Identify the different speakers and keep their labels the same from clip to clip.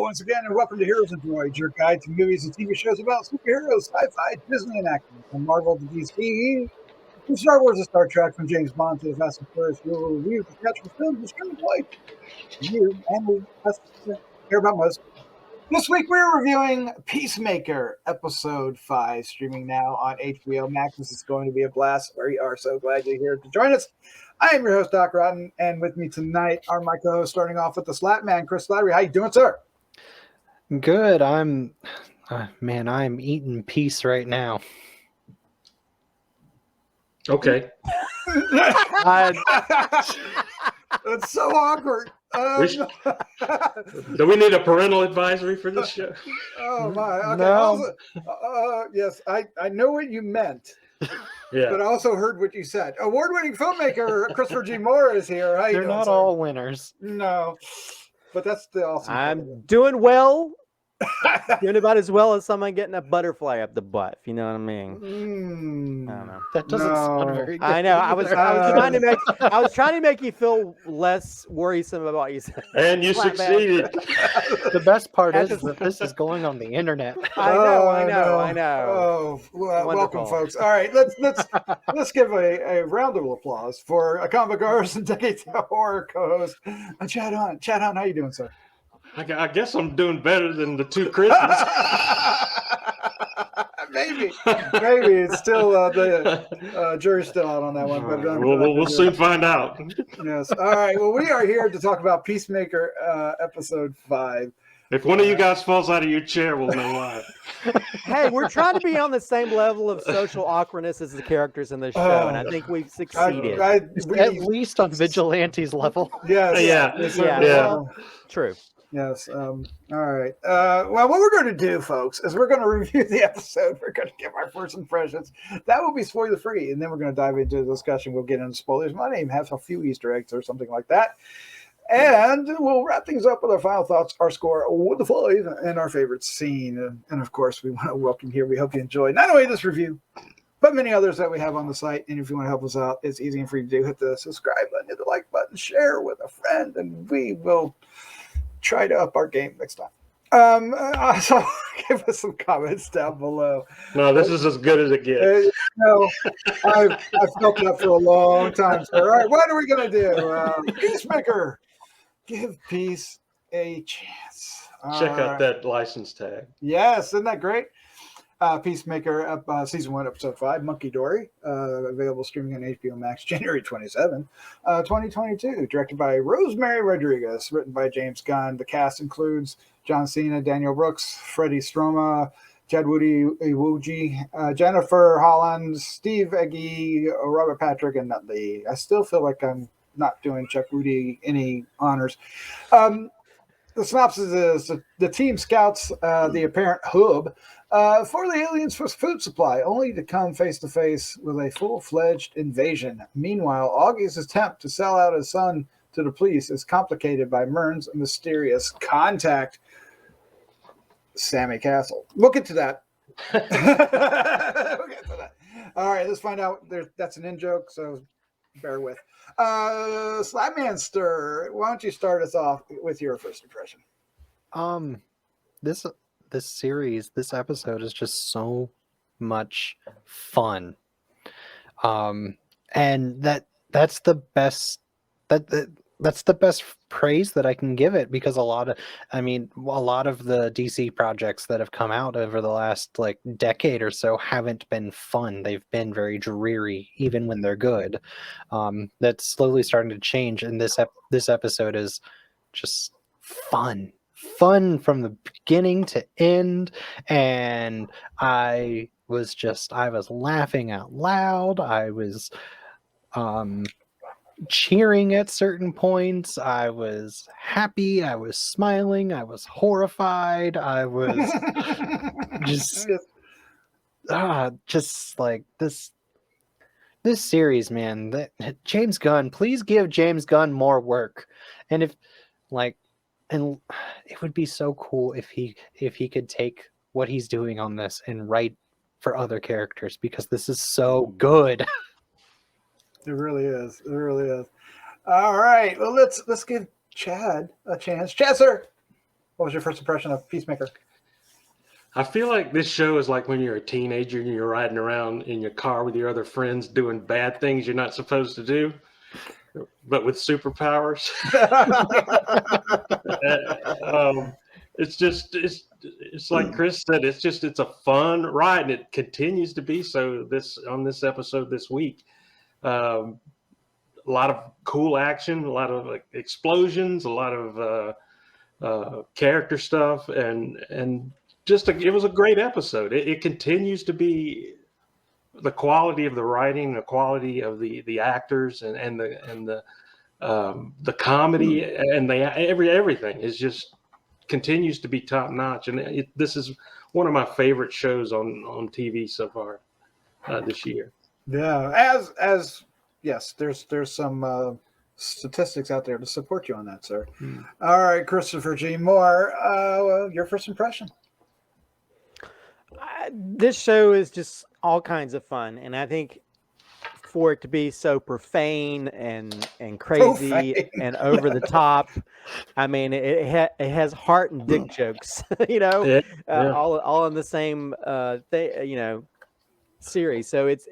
Speaker 1: once again, and welcome to Heroes and Droids, your guide to movies and TV shows about superheroes, sci-fi, Disney, and action. From Marvel to DC, from Star Wars to Star Trek, from James Bond to the Fast and Furious, we will review the theatrical films and screenplay. You and us care about most. This week we're reviewing Peacemaker, Episode 5, streaming now on HBOMax. This is going to be a blast. We are so glad you're here to join us. I am your host, Doc Rotten, and with me tonight are my co-hosts, starting off with the SLATTMAN, Chris Slattery. How you doing, sir?
Speaker 2: Good. I'm eating peace right now.
Speaker 3: Okay.
Speaker 1: It's so awkward.
Speaker 3: Do we need a parental advisory for this show?
Speaker 1: Oh my! Okay.
Speaker 2: No.
Speaker 1: Also, yes, I know what you meant.
Speaker 3: Yeah.
Speaker 1: But I also heard what you said. Award-winning filmmaker Christopher G. Moore is here. How you
Speaker 2: They're
Speaker 1: doing,
Speaker 2: not
Speaker 1: sir?
Speaker 2: all winners.
Speaker 1: No, but that's the awesome.
Speaker 4: I'm doing well. Doing about as well as someone getting a butterfly up the butt. If you know what I mean. I don't know.
Speaker 2: That doesn't sound very good.
Speaker 4: I know. I was trying to make you feel less worrisome about what you said.
Speaker 3: And you succeeded.
Speaker 2: The best part is that this is going on the internet.
Speaker 4: I know.
Speaker 1: Oh, well, welcome,
Speaker 4: Wonderful.
Speaker 1: folks. All right, let's give a round of applause for a comic artist and decades of horror co-host, Chad Hunt. Chad Hunt, how you doing, sir?
Speaker 3: I guess I'm doing better than the two Chris's.
Speaker 1: Maybe it's still the jury's still out on that one, but
Speaker 3: We'll soon find out.
Speaker 1: Yes. All right. Well, we are here to talk about Peacemaker, Episode 5.
Speaker 3: If one of you guys falls out of your chair, we'll know why.
Speaker 4: Hey, we're trying to be on the same level of social awkwardness as the characters in this show, and I think we've succeeded.
Speaker 2: At least on Vigilante's level.
Speaker 1: Yes.
Speaker 3: Yeah.
Speaker 4: True.
Speaker 1: Yes. All right. Well, what we're going to do, folks, is we're going to review the episode. We're going to give our first impressions. That will be spoiler free, and then we're going to dive into the discussion. We'll get into spoilers. My name has a few Easter eggs or something like that, and we'll wrap things up with our final thoughts, our score with the 5, and our favorite scene. And of course, we want to welcome here. We hope you enjoy not only this review, but many others that we have on the site. And if you want to help us out, it's easy and free to do. Hit the subscribe button, hit the like button, share with a friend, and we will try to up our game next time. Also, give us some comments down below.
Speaker 3: No, this is as good as it gets.
Speaker 1: I've felt that for a long time. So, all right, what are we going to do? Peacemaker. Give peace a chance.
Speaker 3: Check out that license tag.
Speaker 1: Yes, isn't that great? Peacemaker, Season 1, Episode 5, Monkey Dory, available streaming on HBOMax January 27, 2022. Directed by Rosemary Rodriguez, written by James Gunn. The cast includes John Cena, Daniel Brooks, Freddie Stroma, Jadwoody Iwuji, Jennifer Holland, Steve Auggie, Robert Patrick, and Nutley. I still feel like I'm not doing Chuck Woody any honors. The synopsis is the team scouts the apparent hub for the aliens for food supply, only to come face to face with a full-fledged invasion. Meanwhile, Augie's attempt to sell out his son to the police is complicated by Murn's mysterious contact, Sammy Castle. We'll get to that. All right, let's find out. That's an in-joke, so bear with. Slatmanster, why don't you start us off with your first impression?
Speaker 2: This series, this episode is just so much fun. And that's the best that's the best praise that I can give it, because a lot of the DC projects that have come out over the last decade or so haven't been fun. They've been very dreary, even when they're good. That's slowly starting to change, and this episode is just fun from the beginning to end, and I was laughing out loud. I was cheering at certain points. I was happy. I was smiling. I was horrified. I was just like this series, man. James Gunn, please give James Gunn more work. And it would be so cool if he could take what he's doing on this and write for other characters, because this is so good.
Speaker 1: It really is. It really is. All right. Well, let's give Chad a chance. Chad, sir. What was your first impression of Peacemaker?
Speaker 3: I feel like this show is like when you're a teenager and you're riding around in your car with your other friends doing bad things you're not supposed to do, but with superpowers. It's like Chris said, it's a fun ride, and it continues to be so on this episode this week. A lot of cool action, a lot of explosions, a lot of character stuff, and it was a great episode. It continues to be the quality of the writing, the quality of the actors, and the comedy, and everything is just continues to be top notch. And this is one of my favorite shows on TV so far this year.
Speaker 1: Yeah, as yes, there's some statistics out there to support you on that, sir. All right, Christopher G. Moore, your first impression?
Speaker 4: This show is just all kinds of fun, and I think for it to be so profane and crazy and over the top, I mean, it has heart and dick jokes, you know, all in the same thing, series. So it's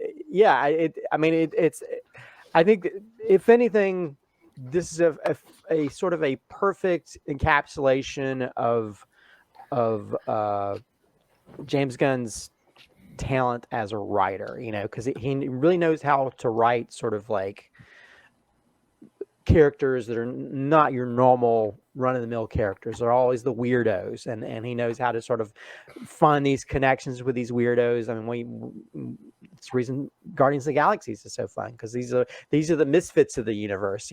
Speaker 4: I think if anything, this is a sort of a perfect encapsulation of James Gunn's talent as a writer, because he really knows how to write sort of like characters that are not your normal run-of-the-mill characters. They're always the weirdos, and he knows how to sort of find these connections with these weirdos. I mean, it's the reason Guardians of the Galaxy is so fun, because these are the misfits of the universe,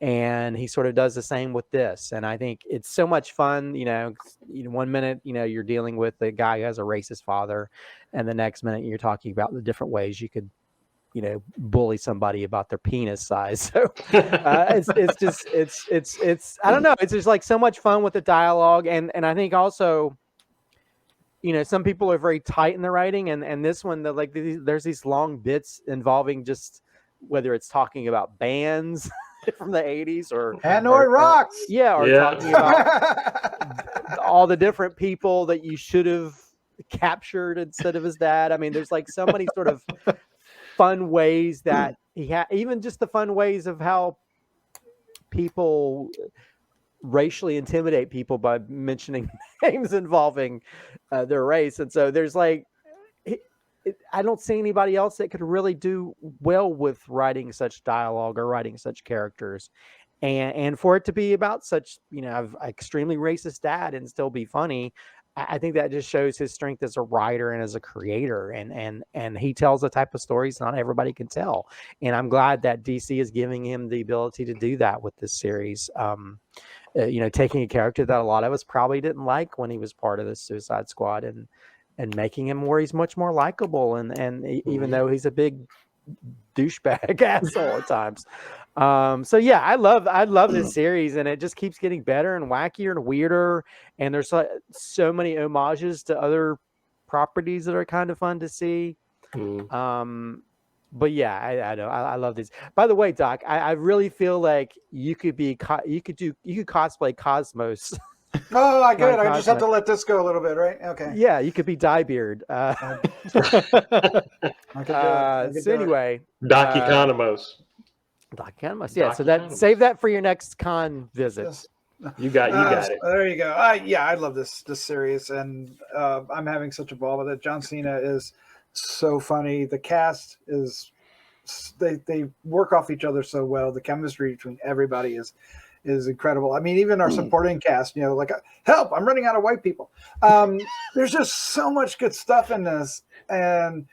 Speaker 4: and he sort of does the same with this. And I think it's so much fun. 1 minute you're dealing with a guy who has a racist father, and the next minute you're talking about the different ways you could bully somebody about their penis size. So it's I don't know, it's just like so much fun with the dialogue, and I think also some people are very tight in the writing, and this one, there's these long bits involving just whether it's talking about bands from the 80s or
Speaker 1: Hanoi Rocks,
Speaker 4: talking about all the different people that you should have captured instead of his dad. I mean, there's like so many sort of fun ways that he had, even just the fun ways of how people racially intimidate people by mentioning names involving their race. And so there's I don't see anybody else that could really do well with writing such dialogue or writing such characters. And for it to be about such, extremely racist dad and still be funny, I think that just shows his strength as a writer and as a creator, and he tells the type of stories not everybody can tell. And I'm glad that DC is giving him the ability to do that with this series. Taking a character that a lot of us probably didn't like when he was part of the Suicide Squad, and making him where he's much more likable, and even though he's a big douchebag asshole at times. So yeah, I love this series, and it just keeps getting better and wackier and weirder, and there's so many homages to other properties that are kind of fun to see. But yeah, I love this. By the way, Doc, I really feel like you could cosplay Cosmos.
Speaker 1: Oh, I get it. I just have to let this go a little bit, right? Okay.
Speaker 4: Yeah, you could be Diebeard. So anyway,
Speaker 3: Doc Economos.
Speaker 4: Doc Economos. Yeah. So save that for your next con visit.
Speaker 1: Yes.
Speaker 3: You got it.
Speaker 1: There you go. I love this series, and I'm having such a ball with it. John Cena is so funny. The cast is they work off each other so well. The chemistry between everybody is incredible. I mean, even our supporting cast, help, I'm running out of white people. There's just so much good stuff in this, and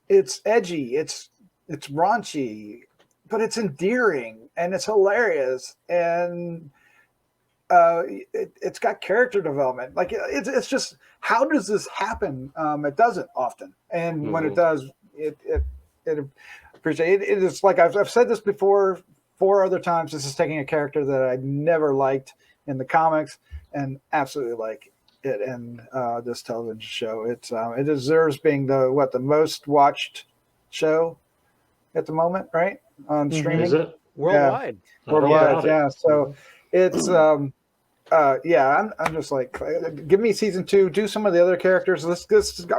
Speaker 1: it's edgy, it's raunchy, but it's endearing, and it's hilarious, and it's got character development. Like it's just, how does this happen? It doesn't often, and when it does, it appreciate it. It is like I've said this before 4 other times. This is taking a character that I never liked in the comics and absolutely like it in this television show. It deserves being the most watched show at the moment, right? On streaming.
Speaker 3: Is it?
Speaker 4: Worldwide.
Speaker 1: Worldwide, yeah. So it's yeah, I'm just like, give me season 2. Do some of the other characters. Let's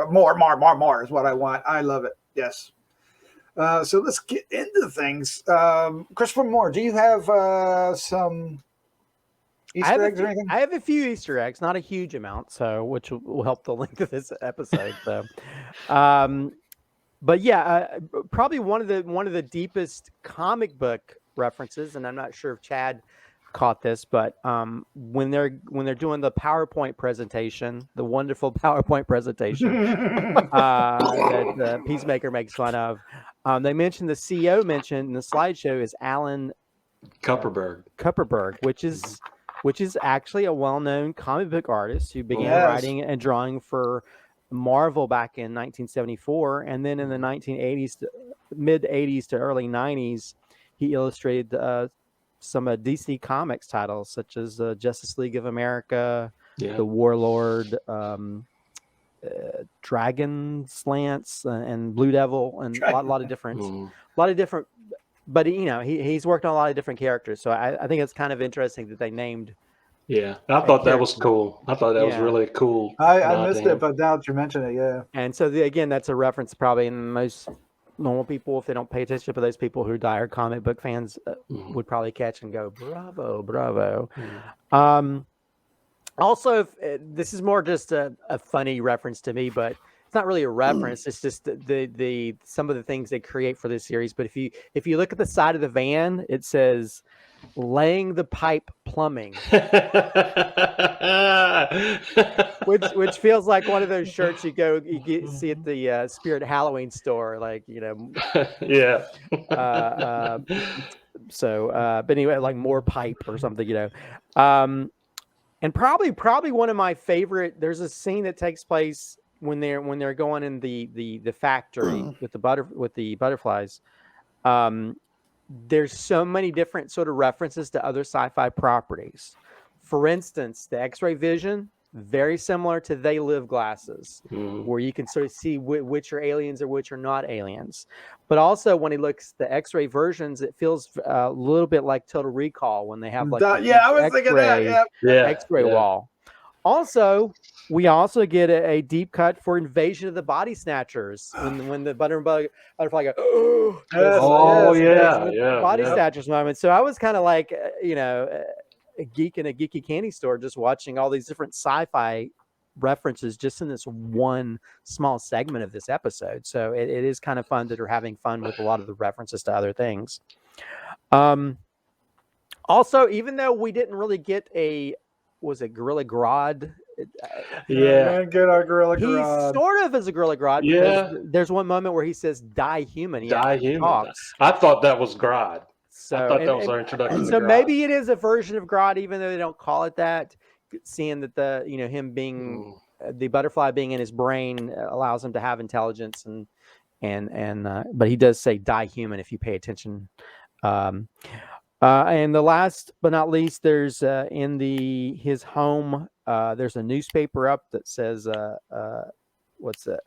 Speaker 1: more is what I want. I love it. Yes. So let's get into things. Christopher Moore, do you have some Easter eggs or anything?
Speaker 4: I have a few Easter eggs, not a huge amount, so which will help the length of this episode. So, but yeah, probably one of the deepest comic book references, and I'm not sure if Chad caught this, but when they're doing the PowerPoint presentation, the wonderful PowerPoint presentation that the Peacemaker makes fun of, they mentioned the CEO mentioned in the slideshow is Alan Kupperberg, which is actually a well-known comic book artist who began writing and drawing for Marvel back in 1974, and then in the 1980s, mid 80s to early 90s, he illustrated some DC Comics titles such as Justice League of America, The Warlord, Dragon Slants, and Blue Devil, and a lot of different, But he's worked on a lot of different characters, so I think it's kind of interesting that they named.
Speaker 3: Yeah, I thought that was cool. I thought that was really cool.
Speaker 1: I missed it, but now that you mention it, yeah.
Speaker 4: And so again, that's a reference probably in most normal people, if they don't pay attention, but those people who are comic book fans would probably catch and go, bravo. Also, this is more just a funny reference to me, but it's not really a reference. It's just the some of the things they create for this series. But if you look at the side of the van, it says "Laying the Pipe Plumbing," which feels like one of those shirts you see at the Spirit Halloween store, like
Speaker 3: yeah.
Speaker 4: But anyway, like more pipe or something, and probably one of my favorite. There's a scene that takes place when they're going in the factory with the butterflies. There's so many different sort of references to other sci-fi properties. For instance, the X-ray vision, very similar to They Live glasses, where you can sort of see which are aliens or which are not aliens. But also when he looks at the X-ray versions, it feels a little bit like Total Recall when they have like
Speaker 1: I was thinking that.
Speaker 4: X-ray wall. Also, we also get a deep cut for Invasion of the Body Snatchers when the butterfly goes, body snatchers moment. So I was kind of like, a geek in a geeky candy store, just watching all these different sci-fi references just in this one small segment of this episode. So it is kind of fun that they're having fun with a lot of the references to other things. Also, even though we didn't really get was it Gorilla Grodd?
Speaker 1: Get our Gorilla Grodd.
Speaker 4: He sort of is a Gorilla Grodd.
Speaker 3: Yeah.
Speaker 4: There's one moment where he says "Die human."
Speaker 3: Die human. I thought that was Grodd.
Speaker 4: So,
Speaker 3: I thought that was our introduction.
Speaker 4: So maybe it is a version of Grodd, even though they don't call it that. Seeing that him being the butterfly being in his brain allows him to have intelligence, but he does say "Die human" if you pay attention. And the last but not least, there's in his home. There's a newspaper up that says, "What's a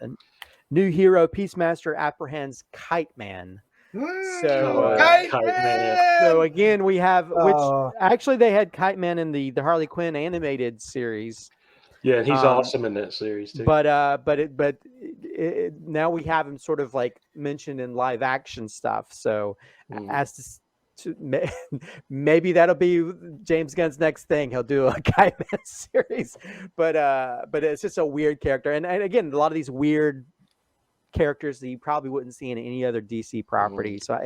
Speaker 4: new hero? Peacemaker apprehends Kite Man." So, so again, we have which actually they had Kite Man in the Harley Quinn animated series.
Speaker 3: Yeah, and he's awesome in that series too.
Speaker 4: But now we have him sort of like mentioned in live action stuff. So as to maybe that'll be James Gunn's next thing. He'll do a Kite Man series, but it's just a weird character. And again, a lot of these weird characters that you probably wouldn't see in any other DC property. So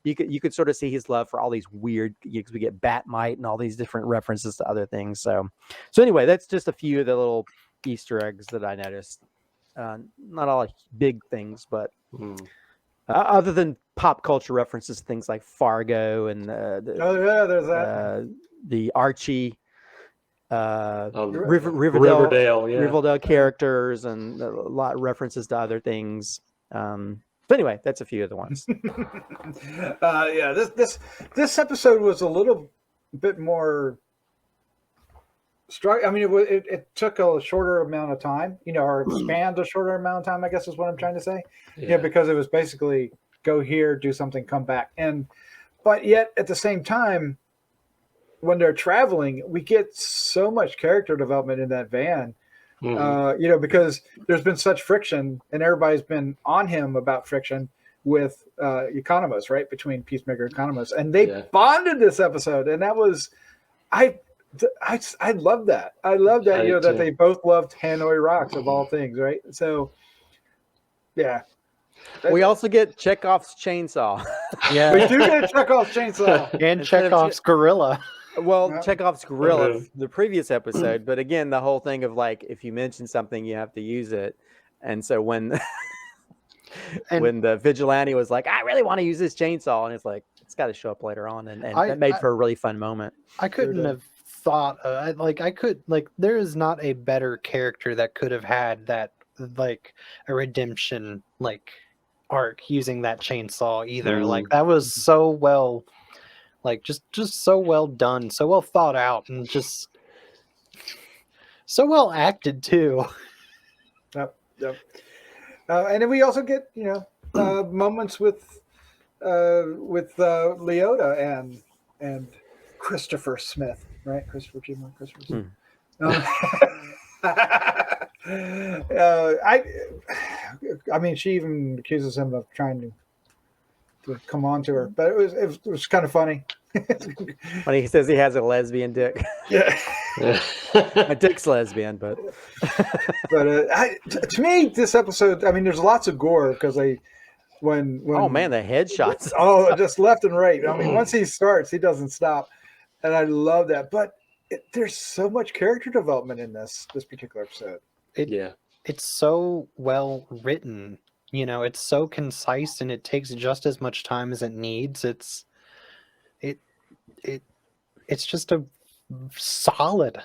Speaker 4: you could sort of see his love for all these weird, because we get Batmite and all these different references to other things. So anyway, that's just a few of the little Easter eggs that I noticed. Not all big things, but other than pop culture references, things like Fargo and
Speaker 1: there's that.
Speaker 4: The Archie.
Speaker 3: Riverdale
Speaker 4: characters, and a lot of references to other things. But anyway, that's a few of the ones.
Speaker 1: This episode was a little bit more I mean, it took a shorter amount of time, or spanned a shorter amount of time, I guess is what I'm trying to say. Yeah, because it was basically go here, do something, come back, but yet at the same time, when they're traveling, we get so much character development in that van. Because there's been such friction, and everybody's been on him about friction with Economos, right? Between Peacemaker and Economos, and they bonded this episode, and that was, I love that. I love that, that they both loved Hanoi Rocks of all things, right? So, yeah.
Speaker 4: We also get Chekhov's chainsaw.
Speaker 2: Yeah,
Speaker 1: We do get Chekhov's chainsaw.
Speaker 2: and Chekhov's gorilla.
Speaker 4: Well,
Speaker 1: Yeah.
Speaker 4: Chekhov's gorilla, the previous episode, but again, the whole thing of like, if you mention something, you have to use it. And so when when the vigilante was like, I really want to use this chainsaw, and it's like, it's got to show up later on, and that made for a really fun moment.
Speaker 2: I couldn't have thought there is not a better character that could have had that, like, a redemption like arc using that chainsaw either. Like, that was so well, like, just so well done, so well thought out, and just so well acted too.
Speaker 1: Yep. And then we also get moments with Leota and Christopher Smith, right? Christopher Smith. I mean, she even accuses him of trying to come on to her, but it was kind of funny.
Speaker 4: When he says he has a lesbian dick.
Speaker 1: Yeah.
Speaker 4: My dick's lesbian, but
Speaker 1: to me, this episode, I mean, there's lots of gore because when
Speaker 4: oh man, the headshots.
Speaker 1: Oh, just left and right. I mean, once he starts, he doesn't stop, and I love that. But there's so much character development in this particular episode.
Speaker 2: It's so well written. It's so concise, and it takes just as much time as it needs. It's just a solid.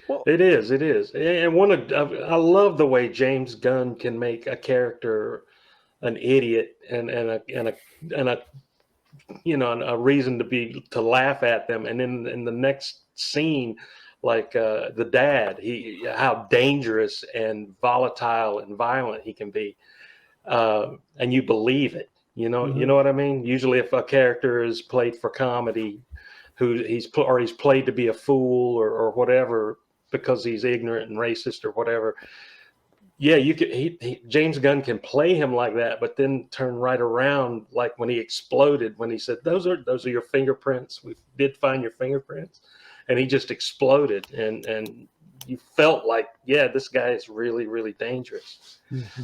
Speaker 3: Well, it is, and I love the way James Gunn can make a character an idiot and a reason to laugh at them, and then in the next scene, like the dad, how dangerous and volatile and violent he can be, and you believe it. You know what I mean? Usually, if a character is played for comedy, he's played to be a fool or whatever because he's ignorant and racist or whatever. Yeah, James Gunn can play him like that, but then turn right around, like when he exploded, when he said, "Those are your fingerprints. We did find your fingerprints," and he just exploded, and you felt like, yeah, this guy is really, really dangerous.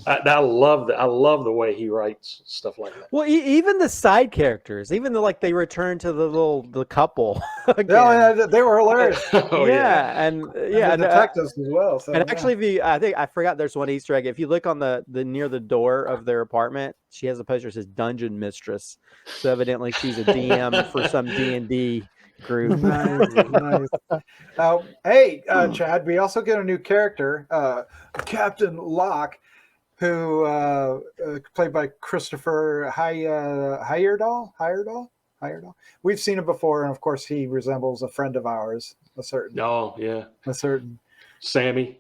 Speaker 3: I love that. I love the way he writes stuff like that.
Speaker 4: Well, even the side characters, even though like they return to the couple.
Speaker 1: Yeah, they were hilarious.
Speaker 4: And
Speaker 1: the detectives as well. So,
Speaker 4: and actually, I forgot there's one Easter egg. If you look on the near the door of their apartment, she has a poster that says Dungeon Mistress. So evidently, she's a DM for some D&D group.
Speaker 1: Nice. Hey, Chad, we also get a new character, Captain Locke, who played by Christopher Heyerdahl. We've seen him before, and of course, he resembles a friend of ours, a certain Sammy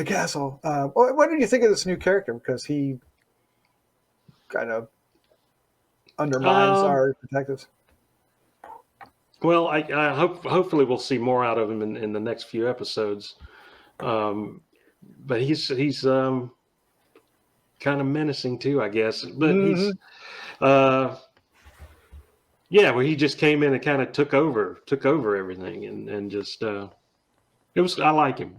Speaker 1: Castle. What did you think of this new character? Because he kind of undermines our detectives.
Speaker 3: Well, I hopefully we'll see more out of him in the next few episodes. But he's kind of menacing too, I guess. But he's well, he just came in and kind of took over everything, and just I like him.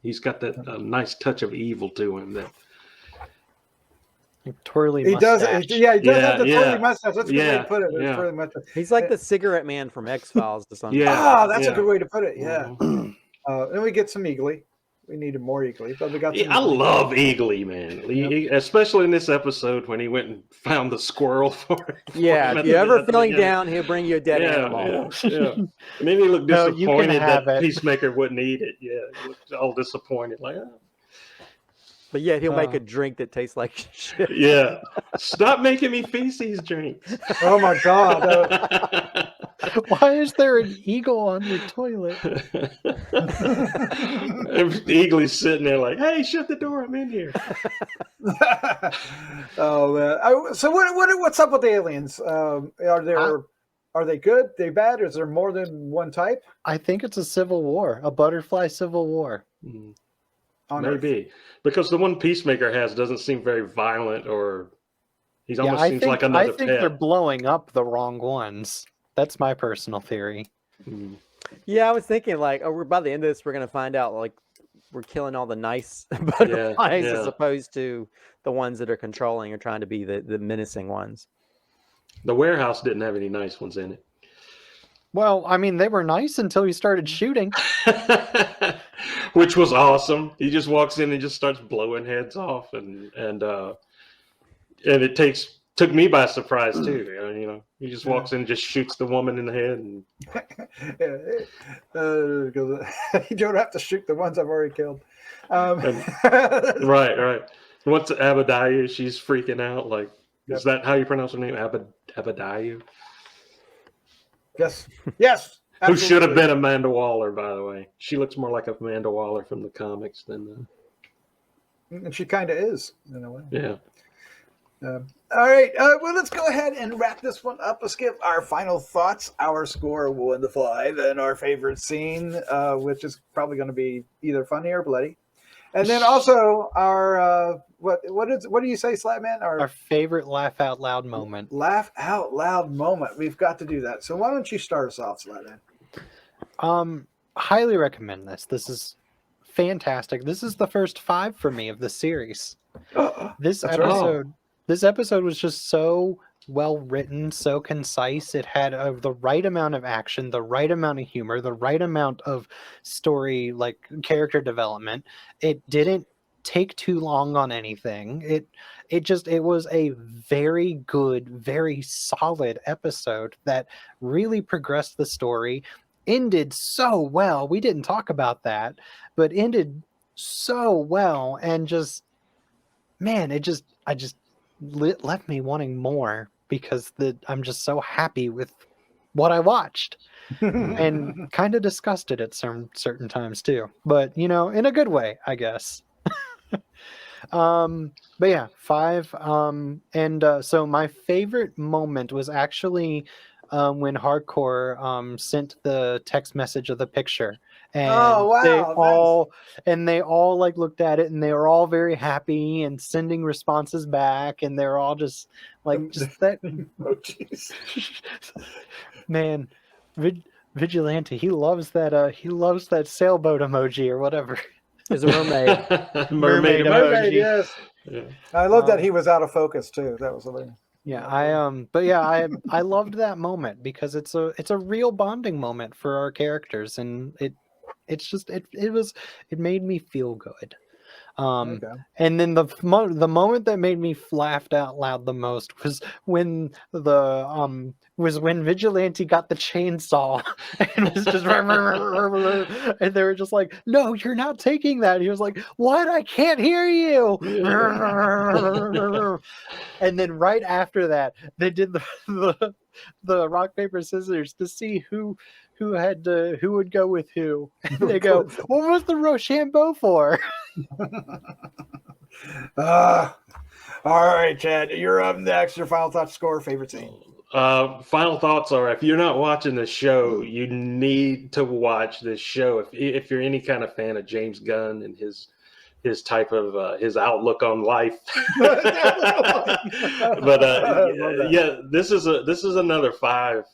Speaker 3: He's got that nice touch of evil to him that.
Speaker 2: Twirly
Speaker 1: mustache. He does have the twirly mustache. That's a good way to put it.
Speaker 3: Yeah.
Speaker 4: He's like the cigarette man from X-Files to some
Speaker 1: that's a good way to put it. Yeah. Then we get some Eagly. We needed more Eagly, but we got some
Speaker 3: I love Eagly, man. Especially in this episode when he went and found the squirrel for him.
Speaker 4: Yeah, if you're ever feeling down, he'll bring you a dead animal.
Speaker 3: Yeah. And then he looked disappointed that Peacemaker wouldn't eat it. Yeah, he looked all disappointed, like,
Speaker 4: But yet he'll make a drink that tastes like shit.
Speaker 3: Yeah. Stop making me feces drinks.
Speaker 1: Oh my God.
Speaker 2: Why is there an eagle on your toilet?
Speaker 3: Eagly's sitting there like, hey, shut the door. I'm in here.
Speaker 1: Oh man. So what's up with the aliens? Are Are they good? They bad? Is there more than one type?
Speaker 2: I think it's a civil war, a butterfly civil war.
Speaker 1: On
Speaker 3: Maybe because the one Peacemaker has doesn't seem very violent, or he's almost
Speaker 2: I
Speaker 3: seems
Speaker 2: think,
Speaker 3: like another
Speaker 2: I think
Speaker 3: pet.
Speaker 2: they're blowing up the wrong ones. That's my personal theory.
Speaker 4: Yeah, I was thinking like, oh, we're by the end of this, we're gonna find out like we're killing all the nice butterflies as opposed to the ones that are controlling or trying to be the menacing ones.
Speaker 3: The warehouse didn't have any nice ones in it.
Speaker 2: Well, I mean, they were nice until you started shooting.
Speaker 3: Which was awesome. He just walks in and just starts blowing heads off, and it took me by surprise too. You know, he just walks in and just shoots the woman in the head. And
Speaker 1: you don't have to shoot the ones I've already killed.
Speaker 3: Right. Once Abadiah, she's freaking out. Like, is that how you pronounce her name? Abadiah?
Speaker 1: Yes.
Speaker 3: Who should have been Amanda Waller, by the way. She looks more like Amanda Waller from the comics than.
Speaker 1: And she kind of is in a way.
Speaker 3: Yeah.
Speaker 1: All right. Well, let's go ahead and wrap this one up. Let's give our final thoughts, our score 1 to 5, and our favorite scene, which is probably going to be either funny or bloody. And then also our what do you say, Slatman?
Speaker 2: Our favorite laugh out loud moment.
Speaker 1: Laugh out loud moment. We've got to do that. So why don't you start us off, Slatman?
Speaker 2: Highly recommend this. This is fantastic. This is the first 5 for me of the series. This episode was just so well written, so concise. It had the right amount of action, the right amount of humor, the right amount of story, like character development. It didn't take too long on anything. It was a very good, very solid episode that really progressed the story. Ended so well. We didn't talk about that, but ended so well, and just, man, I just left me wanting more, because I'm just so happy with what I watched, and kind of disgusted at certain times too, but you know, in a good way, I guess. But yeah, 5. So my favorite moment was actually when Hardcore sent the text message of the picture, and they all like looked at it, and they were all very happy and sending responses back, and they're all just like, just that.
Speaker 1: Oh, jeez.
Speaker 2: Man, Vigilante, he loves that sailboat emoji or whatever.
Speaker 4: Is a mermaid.
Speaker 3: mermaid
Speaker 2: emoji.
Speaker 1: Yes.
Speaker 3: Yeah.
Speaker 1: I love that he was out of focus too. That was hilarious.
Speaker 2: Yeah, I loved that moment, because it's a real bonding moment for our characters, and it made me feel good.
Speaker 1: Okay.
Speaker 2: And then the moment that made me laughed out loud the most was when Vigilante got the chainsaw and was just and they were just like, "No, you're not taking that." And he was like, "What? I can't hear you." And then right after that, they did the rock paper scissors to see who would go with who. And they go, "What was the Rochambeau for?"
Speaker 1: All right, Chad, you're up next. Your final thoughts, score, favorite scene.
Speaker 3: Final thoughts are: if you're not watching the show, you need to watch this show. If you're any kind of fan of James Gunn and his type of his outlook on life. But yeah, this is another 5.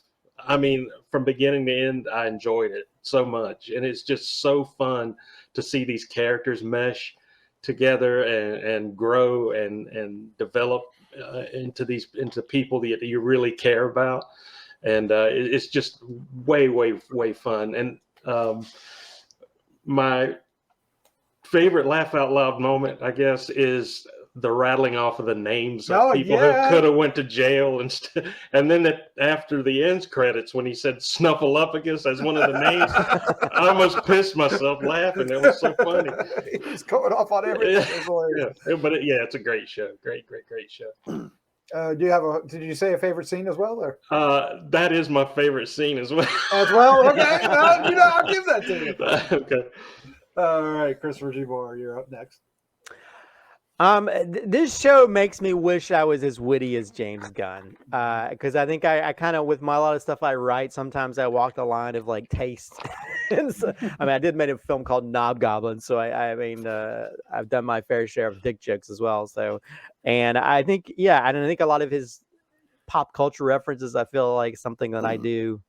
Speaker 3: I mean, from beginning to end, I enjoyed it so much, and it's just so fun to see these characters mesh together and grow and develop into people that you really care about, and it's just way fun. And my favorite laugh out loud moment, I guess, is the rattling off of the names of people who could have went to jail, and then after the end credits, when he said Snuffleupagus as one of the names, I almost pissed myself laughing. It was so funny.
Speaker 1: He's going off on everything.
Speaker 3: But it's a great show. Great show.
Speaker 1: Did you say a favorite scene as well? Or?
Speaker 3: That is my favorite scene as well.
Speaker 1: As well? Okay. I'll give that to you.
Speaker 3: Okay.
Speaker 1: All right, Christopher G. Moore, you're up next.
Speaker 4: This show makes me wish I was as witty as James Gunn, because I think I kind of, with a lot of stuff I write, sometimes I walk the line of like taste. And so, I mean, I did make a film called Knob Goblin, so I mean, I've done my fair share of dick jokes as well. So, and I think, yeah, and I think a lot of his pop culture references, I feel like something that I do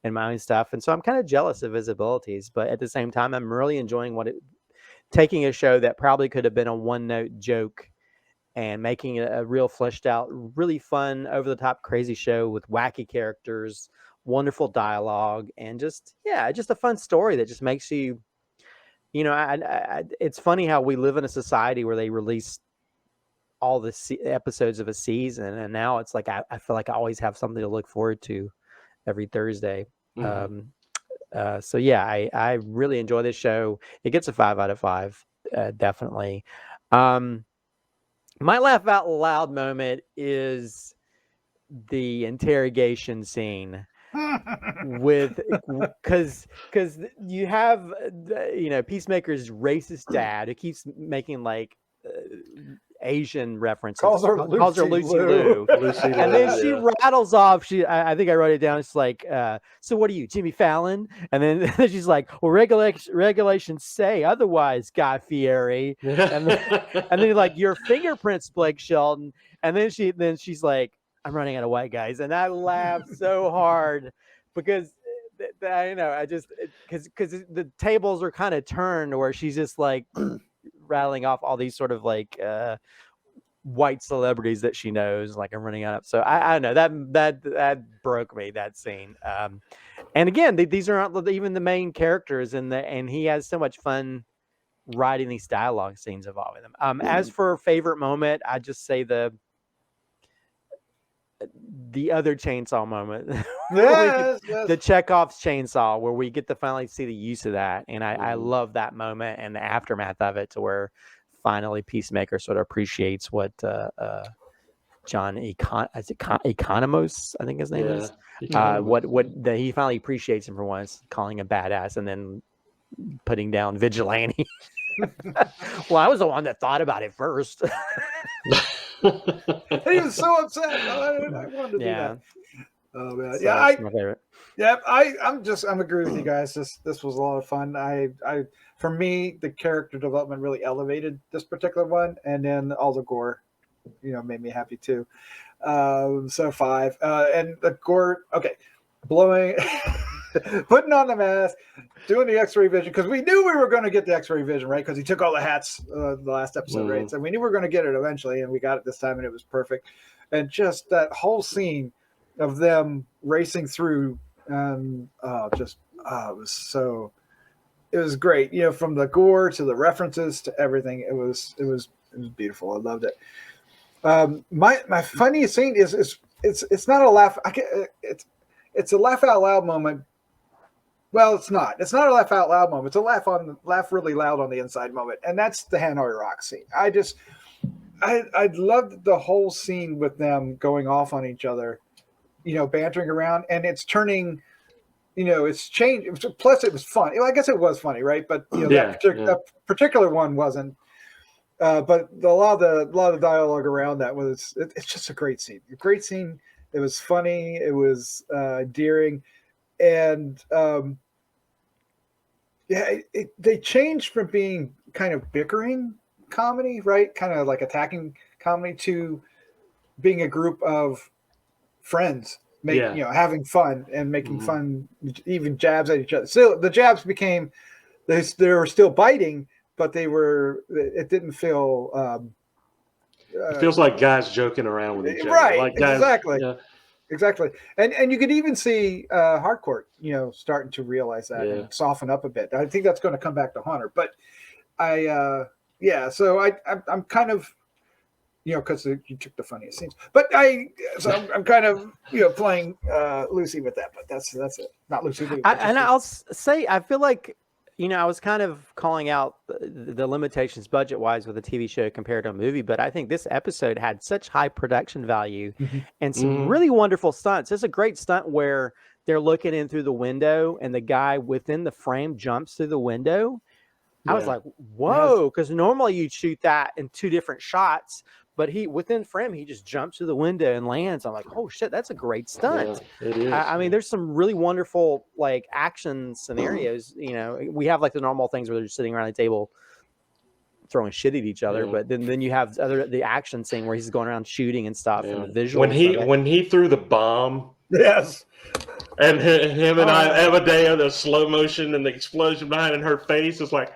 Speaker 4: in my own stuff, and so I'm kind of jealous of his abilities, but at the same time, I'm really enjoying taking a show that probably could have been a one-note joke and making it a real fleshed out, really fun, over-the-top, crazy show with wacky characters, wonderful dialogue, and just a fun story that just makes you, it's funny how we live in a society where they release all the episodes of a season, and now it's like I feel like I always have something to look forward to every Thursday. So yeah, I really enjoy this show. It gets a 5 out of 5, definitely. My laugh out loud moment is the interrogation scene with, because you have Peacemaker's racist dad who keeps making like Asian references,
Speaker 1: calls her
Speaker 4: Lucy Liu. And then she rattles off. I think I wrote it down. It's like, so what are you, Jimmy Fallon? And then she's like, well, regulations say otherwise, Guy Fieri. And then like, your fingerprints, Blake Shelton. And then she's like, I'm running out of white guys. And I laughed so hard because because the tables are kind of turned where she's just like rattling off all these sort of like white celebrities that she knows, like I'm running out. So I don't know, that broke me, that scene. And again, these are not even the main characters, and he has so much fun writing these dialogue scenes involving them. As for favorite moment, I just say the other chainsaw moment. The Chekhov's chainsaw, where we get to finally see the use of that, and I love that moment and the aftermath of it, to where finally Peacemaker sort of appreciates what John Economos, I think his name is, that he finally appreciates him for once, calling him badass and then putting down vigilante. Well, I was the one that thought about it first.
Speaker 1: He was so upset. I wanted to do that. Oh man,
Speaker 4: so that's my favorite.
Speaker 1: Yeah, I'm agreeing with you guys. This was a lot of fun. For me, the character development really elevated this particular one, and then all the gore, made me happy too. So 5, and the gore. Okay, blowing, putting on the mask, doing the X-ray vision, because we knew we were going to get the X-ray vision, right? Because he took all the hats the last episode, right? So we knew we were going to get it eventually, and we got it this time, and it was perfect. And just that whole scene of them racing through, it was great. From the gore to the references to everything, it was beautiful. I loved it. My funniest scene is it's not a laugh. It's a laugh out loud moment. Well, it's not. It's not a laugh out loud moment. It's a laugh really loud on the inside moment, and that's the Hanoi Rock scene. I loved the whole scene with them going off on each other, bantering around, and it's turning, it's changed. Plus, it was fun. I guess it was funny, right? But that particular one wasn't. But a lot of the dialogue around that it's just a great scene. A great scene. It was funny. It was endearing, and they changed from being kind of bickering comedy, right? Kind of like attacking comedy, to being a group of friends, having fun and making fun, even jabs at each other. So the jabs became, they were still biting, but it didn't feel.
Speaker 3: It feels like guys joking around with each other,
Speaker 1: right?
Speaker 3: Like guys,
Speaker 1: Exactly, and you could even see Hardcourt, starting to realize that and soften up a bit. I think that's going to come back to Hunter, but so I'm kind of, because you took the funniest scenes, but I'm kind of playing Lucy with that, but that's it, not Lucy.
Speaker 4: I'll say I feel like I was kind of calling out the limitations budget wise with a TV show compared to a movie, but I think this episode had such high production value and some really wonderful stunts. There's a great stunt where they're looking in through the window and the guy within the frame jumps through the window. I was like, whoa, because normally you'd shoot that in 2 different shots, but within frame, he just jumps through the window and lands. I'm like, oh shit, that's a great stunt.
Speaker 3: Yeah, it is.
Speaker 4: I mean, there's some really wonderful like action scenarios. You know, we have like the normal things where they're just sitting around the table throwing shit at each other, but then you have the action scene where he's going around shooting and stuff, and the visuals.
Speaker 3: When he threw the bomb,
Speaker 1: Yes.
Speaker 3: and him and Amadea, the slow motion and the explosion behind in her face is like.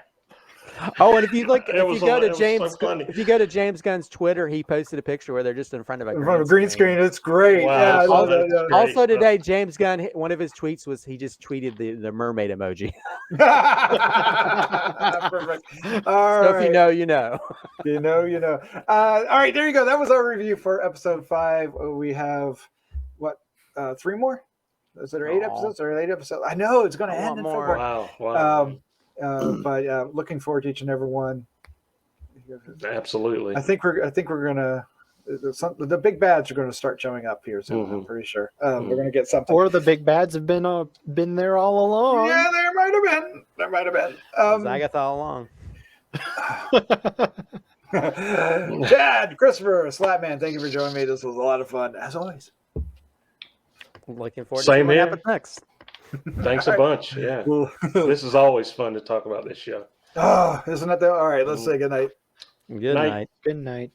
Speaker 4: Oh, and if you look,
Speaker 3: It was
Speaker 4: if you go to James Gunn's Twitter, he posted a picture where they're just in front of a
Speaker 1: green screen. It's great.
Speaker 3: Wow,
Speaker 1: Yeah,
Speaker 3: great.
Speaker 4: Also today, James Gunn, one of his tweets was he just tweeted the mermaid emoji.
Speaker 1: Perfect.
Speaker 4: So if you know, you know.
Speaker 1: You know. All right, there you go. That was our review for episode 5. We have 3 more? Is there 8 episodes or 8 episodes? I know it's going to end in February.
Speaker 3: Wow.
Speaker 1: But looking forward to each and every one.
Speaker 3: Absolutely.
Speaker 1: I think we're gonna. The big bads are going to start showing up here soon. I'm pretty sure we're going to get something.
Speaker 2: Or the big bads have been there all along.
Speaker 1: Yeah, there might have been.
Speaker 4: Zagatha all along.
Speaker 1: Chad, Christopher, Slatman, thank you for joining me. This was a lot of fun, as always.
Speaker 4: Looking forward
Speaker 3: Same
Speaker 4: to what
Speaker 3: here.
Speaker 4: happens next.
Speaker 3: Thanks a bunch. Yeah. This is always fun to talk about this show.
Speaker 1: Oh, isn't it though? All right, let's say good night.
Speaker 4: Good night.
Speaker 2: Good night.